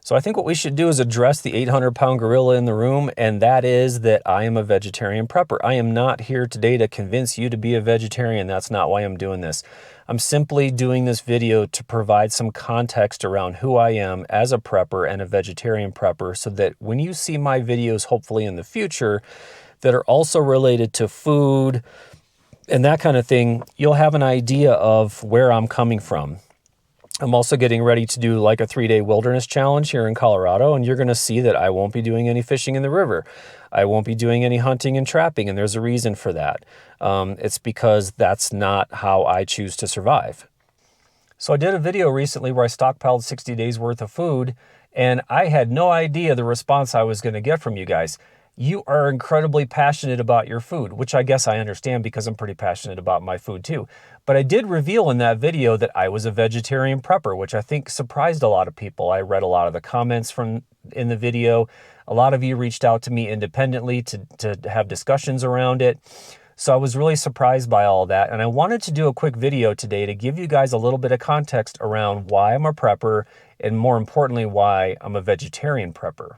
So I think what we should do is address the 800-pound gorilla in the room, and that is that I am a vegetarian prepper. I am not here today to convince you to be a vegetarian. That's not why I'm doing this. I'm simply doing this video to provide some context around who I am as a prepper and a vegetarian prepper, so that when you see my videos, hopefully in the future, that are also related to food and that kind of thing, you'll have an idea of where I'm coming from. I'm also getting ready to do like a 3-day wilderness challenge here in Colorado, and you're going to see that I won't be doing any fishing in the river. I won't be doing any hunting and trapping, and there's a reason for that. It's because that's not how I choose to survive. So I did a video recently where I stockpiled 60 days worth of food, and I had no idea the response I was going to get from you guys. You are incredibly passionate about your food, which I guess I understand because I'm pretty passionate about my food too. But I did reveal in that video that I was a vegetarian prepper, which I think surprised a lot of people. I read a lot of the comments in the video. A lot of you reached out to me independently to have discussions around it. So I was really surprised by all that. And I wanted to do a quick video today to give you guys a little bit of context around why I'm a prepper, and more importantly, why I'm a vegetarian prepper.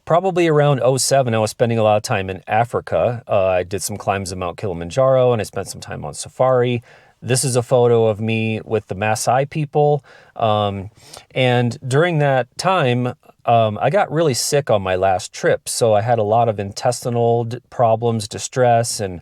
Probably around 2007, I was spending a lot of time in Africa. I did some climbs of Mount Kilimanjaro, and I spent some time on safari. This is a photo of me with the Maasai people. And during that time, I got really sick on my last trip. So I had a lot of intestinal problems, distress, and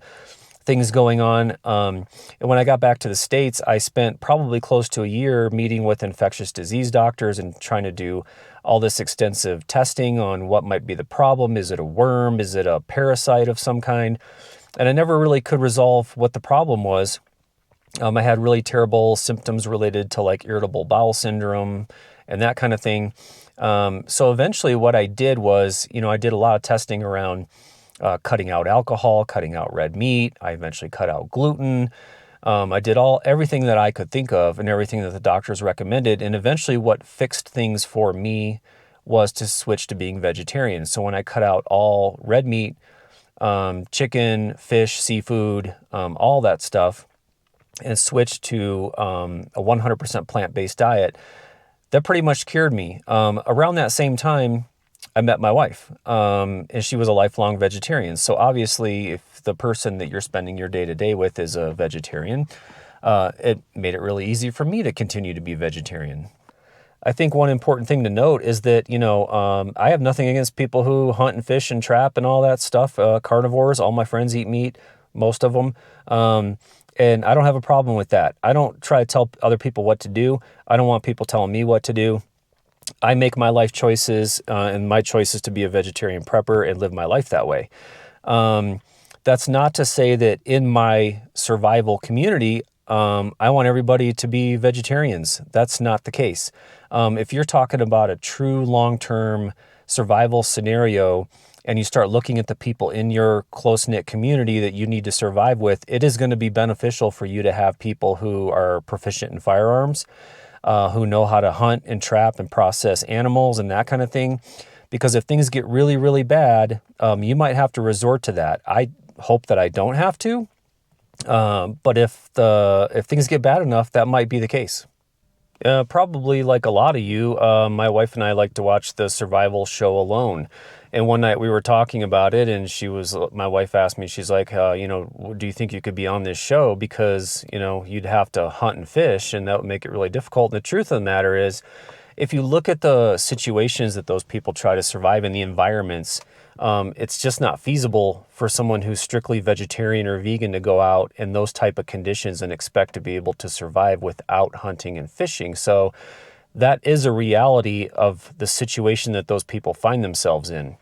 things going on. And when I got back to the States, I spent probably close to a year meeting with infectious disease doctors and trying to do all this extensive testing on what might be the problem. Is it a worm? Is it a parasite of some kind? And I never really could resolve what the problem was. I had really terrible symptoms related to like irritable bowel syndrome and that kind of thing. So eventually what I did was, I did a lot of testing around cutting out alcohol, cutting out red meat. I eventually cut out gluten. I did everything that I could think of and everything that the doctors recommended. And eventually what fixed things for me was to switch to being vegetarian. So when I cut out all red meat, chicken, fish, seafood, all that stuff, and switched to a 100% plant-based diet, that pretty much cured me. Around that same time, I met my wife, and she was a lifelong vegetarian. So obviously, if the person that you're spending your day-to-day with is a vegetarian, it made it really easy for me to continue to be vegetarian. I think one important thing to note is that, I have nothing against people who hunt and fish and trap and all that stuff. Carnivores, all my friends eat meat, most of them. And I don't have a problem with that. I don't try to tell other people what to do. I don't want people telling me what to do. I make my life choices, and my choice is to be a vegetarian prepper and live my life that way. That's not to say that in my survival community, I want everybody to be vegetarians. That's not the case. If you're talking about a true long-term survival scenario, and you start looking at the people in your close-knit community that you need to survive with, it is going to be beneficial for you to have people who are proficient in firearms, who know how to hunt and trap and process animals and that kind of thing. Because if things get really, really bad, you might have to resort to that. I hope that I don't have to, but if things get bad enough, that might be the case. Probably like a lot of you, my wife and I like to watch the survival show Alone. And one night we were talking about it, and my wife asked me, she's like, do you think you could be on this show? Because, you'd have to hunt and fish, and that would make it really difficult. And the truth of the matter is, if you look at the situations that those people try to survive in, the environments, it's just not feasible for someone who's strictly vegetarian or vegan to go out in those type of conditions and expect to be able to survive without hunting and fishing. So that is a reality of the situation that those people find themselves in.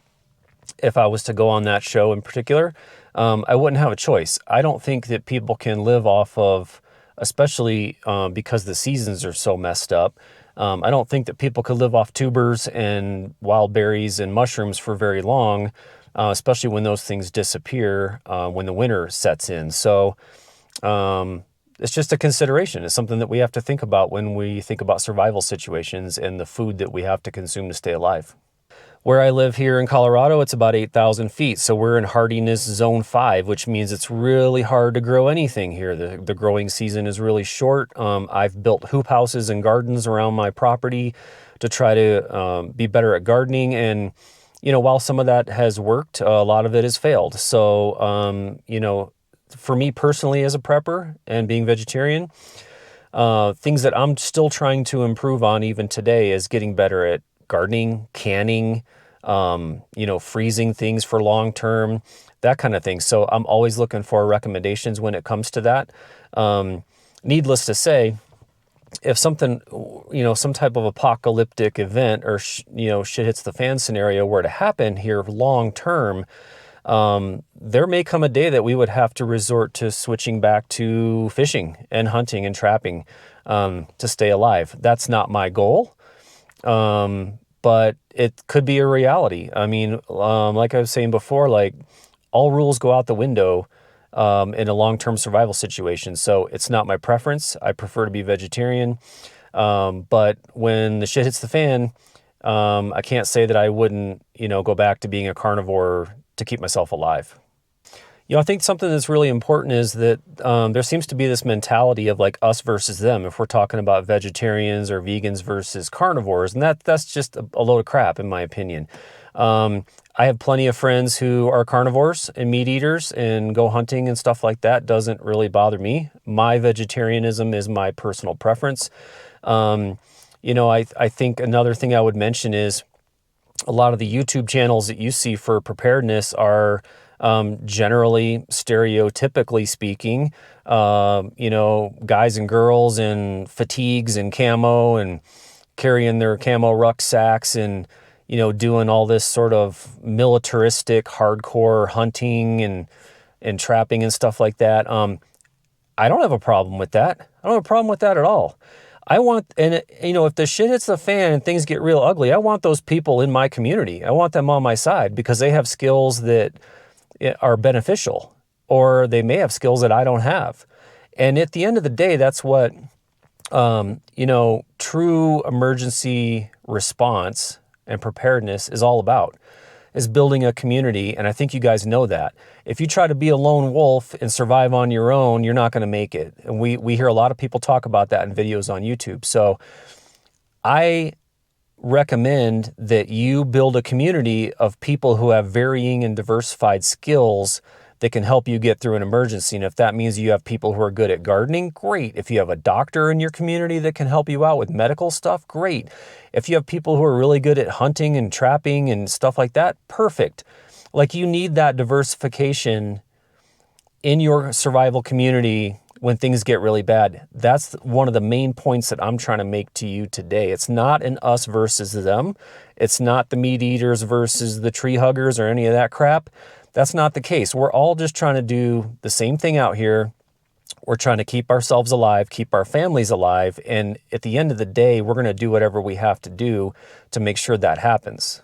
If I was to go on that show in particular, I wouldn't have a choice. I don't think that people can live off of, especially because the seasons are so messed up, I don't think that people could live off tubers and wild berries and mushrooms for very long, especially when those things disappear when the winter sets in. So it's just a consideration. It's something that we have to think about when we think about survival situations and the food that we have to consume to stay alive. Where I live here in Colorado, it's about 8,000 feet. So we're in hardiness zone 5, which means it's really hard to grow anything here. The growing season is really short. I've built hoop houses and gardens around my property to try to be better at gardening. And, while some of that has worked, a lot of it has failed. So, for me personally as a prepper and being vegetarian, things that I'm still trying to improve on even today is getting better at gardening, canning, freezing things for long term, that kind of thing. So I'm always looking for recommendations when it comes to that. Needless to say, if something, some type of apocalyptic event or, shit hits the fan scenario were to happen here long term, there may come a day that we would have to resort to switching back to fishing and hunting and trapping to stay alive. That's not my goal. But it could be a reality. I mean, like I was saying before, like all rules go out the window in a long-term survival situation. So it's not my preference. I prefer to be vegetarian. But when the shit hits the fan, I can't say that I wouldn't, go back to being a carnivore to keep myself alive. I think something that's really important is that there seems to be this mentality of like us versus them if we're talking about vegetarians or vegans versus carnivores. And that's just a load of crap, in my opinion. I have plenty of friends who are carnivores and meat eaters and go hunting and stuff like that. Doesn't really bother me. My vegetarianism is my personal preference. I think another thing I would mention is a lot of the YouTube channels that you see for preparedness are generally, stereotypically speaking, guys and girls in fatigues and camo and carrying their camo rucksacks and, doing all this sort of militaristic, hardcore hunting and trapping and stuff like that. I don't have a problem with that. I don't have a problem with that at all. If the shit hits the fan and things get real ugly, I want those people in my community. I want them on my side because they have skills that are beneficial, or they may have skills that I don't have. And at the end of the day, that's what, true emergency response and preparedness is all about, is building a community. And I think you guys know that. If you try to be a lone wolf and survive on your own, you're not going to make it. And we hear a lot of people talk about that in videos on YouTube. So I recommend that you build a community of people who have varying and diversified skills that can help you get through an emergency. And if that means you have people who are good at gardening, great. If you have a doctor in your community that can help you out with medical stuff, great. If you have people who are really good at hunting and trapping and stuff like that, perfect. Like, you need that diversification in your survival community when things get really bad. That's one of the main points that I'm trying to make to you today. It's not an us versus them. It's not the meat eaters versus the tree huggers or any of that crap. That's not the case. We're all just trying to do the same thing out here. We're trying to keep ourselves alive, keep our families alive. And at the end of the day, we're going to do whatever we have to do to make sure that happens.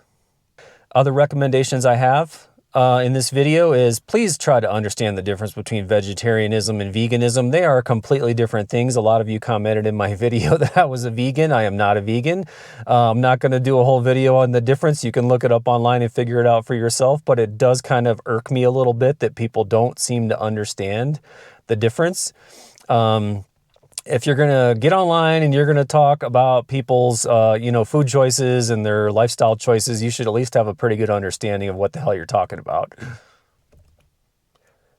Other recommendations I have in this video is please try to understand the difference between vegetarianism and veganism. They are completely different things. A lot of you commented in my video that I was a vegan. I am not a vegan. I'm not going to do a whole video on the difference. You can look it up online and figure it out for yourself, but it does kind of irk me a little bit that people don't seem to understand the difference. If you're going to get online and you're going to talk about people's, food choices and their lifestyle choices, you should at least have a pretty good understanding of what the hell you're talking about.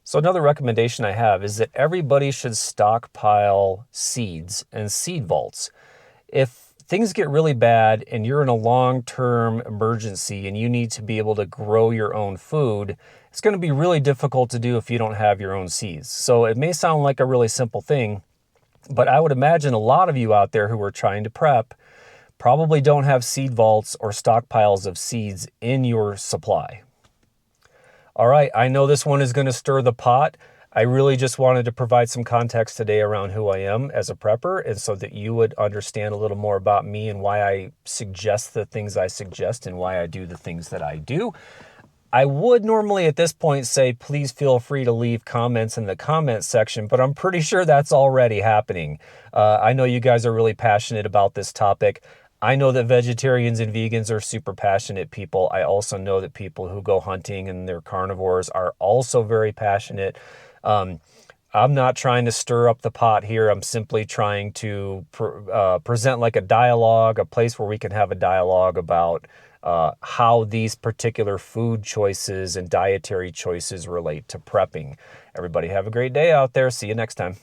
So another recommendation I have is that everybody should stockpile seeds and seed vaults. If things get really bad and you're in a long-term emergency and you need to be able to grow your own food, it's going to be really difficult to do if you don't have your own seeds. So it may sound like a really simple thing, but I would imagine a lot of you out there who are trying to prep probably don't have seed vaults or stockpiles of seeds in your supply. All right, I know this one is going to stir the pot. I really just wanted to provide some context today around who I am as a prepper, and so that you would understand a little more about me and why I suggest the things I suggest and why I do the things that I do. I would normally at this point say, please feel free to leave comments in the comment section, but I'm pretty sure that's already happening. I know you guys are really passionate about this topic. I know that vegetarians and vegans are super passionate people. I also know that people who go hunting and they're carnivores are also very passionate. Um, I'm not trying to stir up the pot here. I'm simply trying to present like a dialogue, a place where we can have a dialogue about how these particular food choices and dietary choices relate to prepping. Everybody have a great day out there. See you next time.